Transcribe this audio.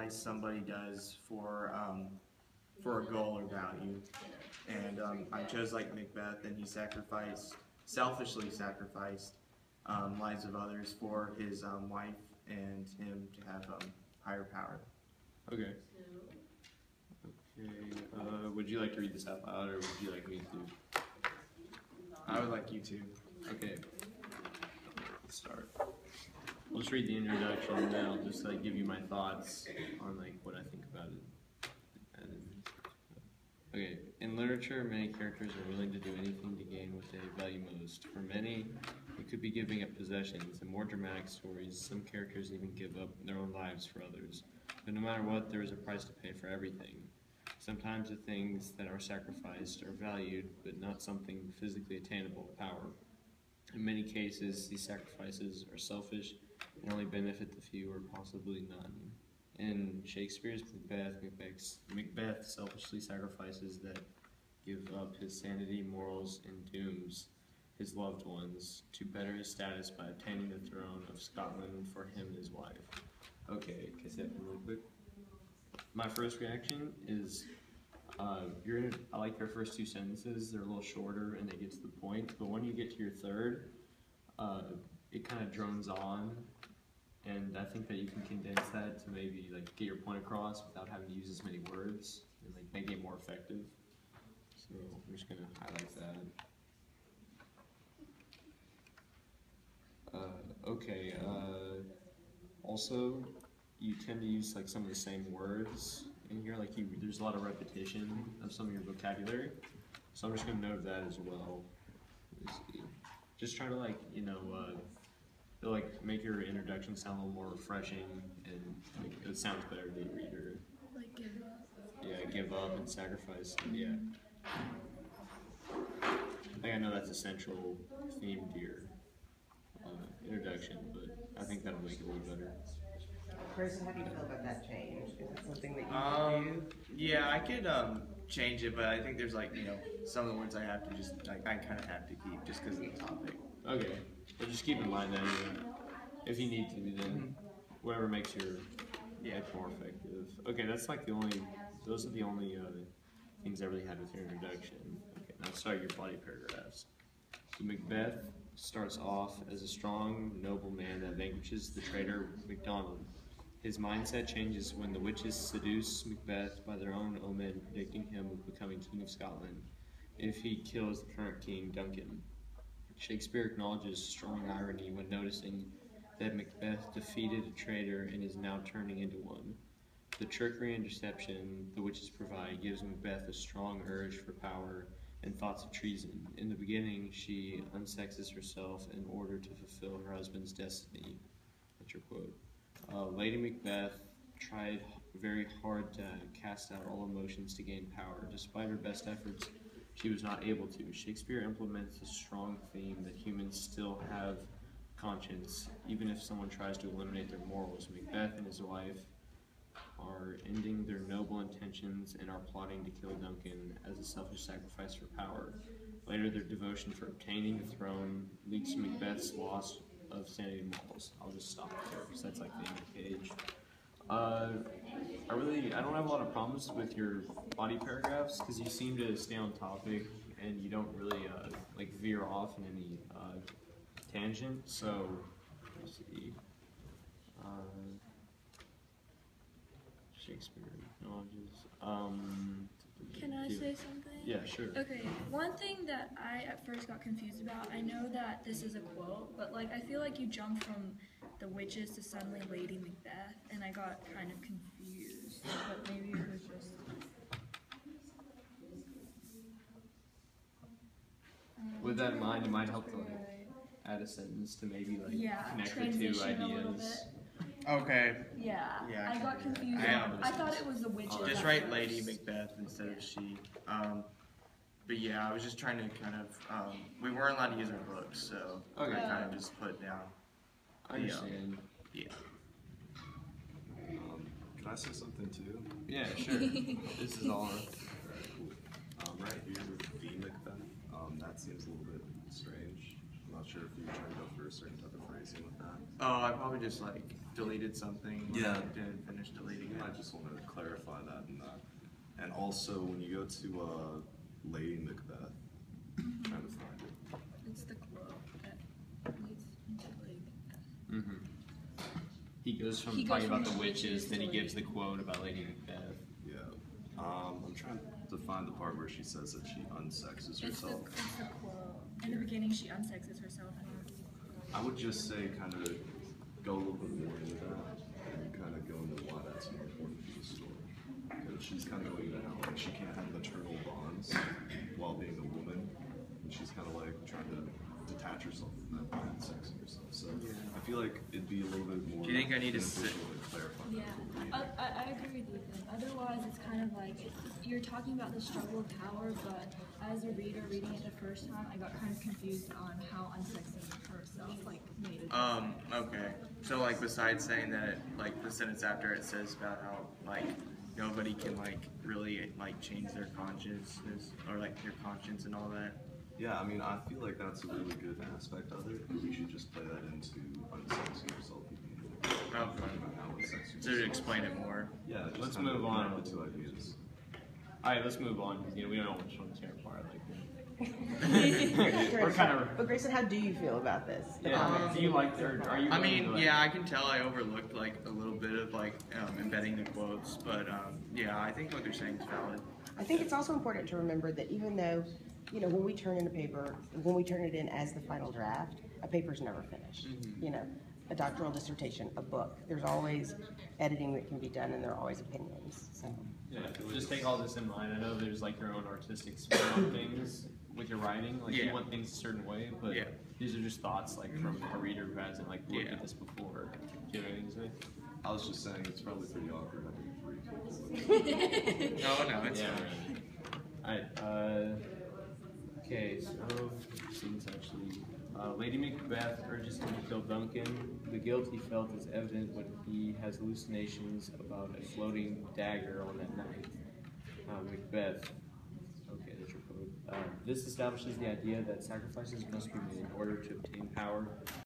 sacrifice somebody does for a goal or value. And I chose like Macbeth, and he selfishly sacrificed lives of others for his wife and him to have higher power. Okay. Okay. Would you like to read this out loud, or would you like me to? I would like you to. Okay. Let's start. I'll just read the introduction, and then I'll just like give you my thoughts on like what I think about it. Okay. In literature, many characters are willing to do anything to gain what they value most. For many, it could be giving up possessions. In more dramatic stories, some characters even give up their own lives for others. But no matter what, there is a price to pay for everything. Sometimes the things that are sacrificed are valued, but not something physically attainable, power. In many cases, these sacrifices are selfish and only benefit the few or possibly none. In Shakespeare's Macbeth selfishly sacrifices that give up his sanity, morals, and dooms his loved ones to better his status by obtaining the throne of Scotland for him and his wife. Okay, can I say that really quick? My first reaction is, I like your first two sentences. They're a little shorter and they get to the point. But when you get to your third, it kind of drones on, and I think that you can condense that to maybe like get your point across without having to use as many words and like make it more effective. So I'm just gonna highlight that. Okay. Also, you tend to use like some of the same words in here. Like there's a lot of repetition of some of your vocabulary. So I'm just gonna note that as well. Just try to like make your introduction sound a little more refreshing, and like, it sounds better to the reader. Like give up. Yeah, give up and sacrifice. Yeah. I think I know that's a central theme to your introduction, but I think that'll make it a little better. Grayson, how do you feel about that change? Is it something that you would do? Yeah, I could change it, but I think there's like some of the words I have to just I kind of have to keep just because of the topic. Okay, but just keep in mind that if you need to, then whatever makes your more effective. Okay, that's like those are the only things I really had with your introduction. Okay, now start your body paragraphs. So Macbeth starts off as a strong, noble man that vanquishes the traitor MacDonald. His mindset changes when the witches seduce Macbeth by their own omen, predicting him of becoming King of Scotland if he kills the current king, Duncan. Shakespeare acknowledges strong irony when noticing that Macbeth defeated a traitor and is now turning into one. The trickery and deception the witches provide gives Macbeth a strong urge for power and thoughts of treason. In the beginning, she unsexes herself in order to fulfill her husband's destiny. That's your quote. Lady Macbeth tried very hard to cast out all emotions to gain power. Despite her best efforts, she was not able to. Shakespeare implements a strong theme that humans still have conscience, even if someone tries to eliminate their morals. Macbeth and his wife are ending their noble intentions and are plotting to kill Duncan as a selfish sacrifice for power. Later, their devotion for obtaining the throne leads to Macbeth's loss of sanity and morals. I'll just stop there because that's like the end of the page. I don't have a lot of problems with your body paragraphs because you seem to stay on topic and you don't really like veer off in any tangent. So let's see. Shakespeare acknowledges. Can I say something? Yeah, sure. Okay, one thing that I at first got confused about, I know that this is a quote, but like I feel like you jumped from the witches to suddenly Lady Macbeth, and I got kind of confused, but maybe it was just... With that in mind, it might help to like add a sentence to maybe like connect the two transition a little ideas. Okay. Yeah, Yeah, I got confused. I thought it was the witches. Just at write first. Lady Macbeth instead of she. But yeah, I was just trying to kind of, we weren't allowed to use our books, so Okay. I kind of just put down. I understand. Yeah. Can I say something too? Yeah, sure. This is all. Right here with the Macbeth, that seems a little bit strange. I'm not sure if you were trying to go for a certain type of phrasing with that. Oh, I probably just like deleted something. When Yeah. I didn't finish deleting it. I I just want to clarify that and that. And also, when you go to Lady Macbeth, I'm trying to find it. It's the quote that leads into Lady Macbeth. He goes from He goes talking from about the the witches, witches then he to gives the quote about Lady Macbeth. Yeah. I'm trying to find the part where she says that she unsexes It's the herself. quote. In the beginning, she unsexes herself. I would just say kind of go a little bit more into that and kind of go into why that's more important to the story. Because she's kind of going into how like, she can't have maternal bonds while being a woman, and she's kind of like trying to detach herself from that by sexing herself. So I feel like it'd be a little bit more. Do you think I need to beneficial to clarify Yeah, that? I agree with you. Then. Otherwise, it's kind of like you're talking about the struggle of power, but as a reader reading it the first time, I got kind of confused on how unsexing herself like made it. Okay. So like besides saying that like the sentence after it says about how like nobody can like really like change their consciousness or like their conscience and all that. Yeah, I mean, I feel like that's a really good aspect of it. We should just play that into unsexing yourself. Okay. How unsexing So to yourself. explain it more. Yeah, just Let's kind of move on. connect the two ideas. Alright, let's move on, because we don't want to tear apart like Grayson, kind of- but Grayson, how do you feel about this? The Yeah, comments? do you like their, are you I willing mean, to, like- yeah, I can tell I overlooked like a little bit of like embedding the quotes, but yeah, I think what they're saying is valid. I think it's also important to remember that even though, you know, when we turn in a paper, when we turn it in as the final draft, a paper's never finished. You know, a doctoral dissertation, a book, there's always editing that can be done, and there are always opinions. So Yeah, just take all this in mind. I know there's like your own artistic spin on things with your writing. Like you Yeah. want things a certain way, but Yeah. these are just thoughts like from a reader who hasn't like looked Yeah. at this before. Do you have anything to say? I was just saying it's probably pretty awkward having 3 people. No, it's Yeah. fine. Alright, okay, so scenes actually. Lady Macbeth urges him to kill Duncan. The guilt he felt is evident when he has hallucinations about a floating dagger on that night. Macbeth. Okay, that's your quote. This establishes the idea that sacrifices must be made in order to obtain power.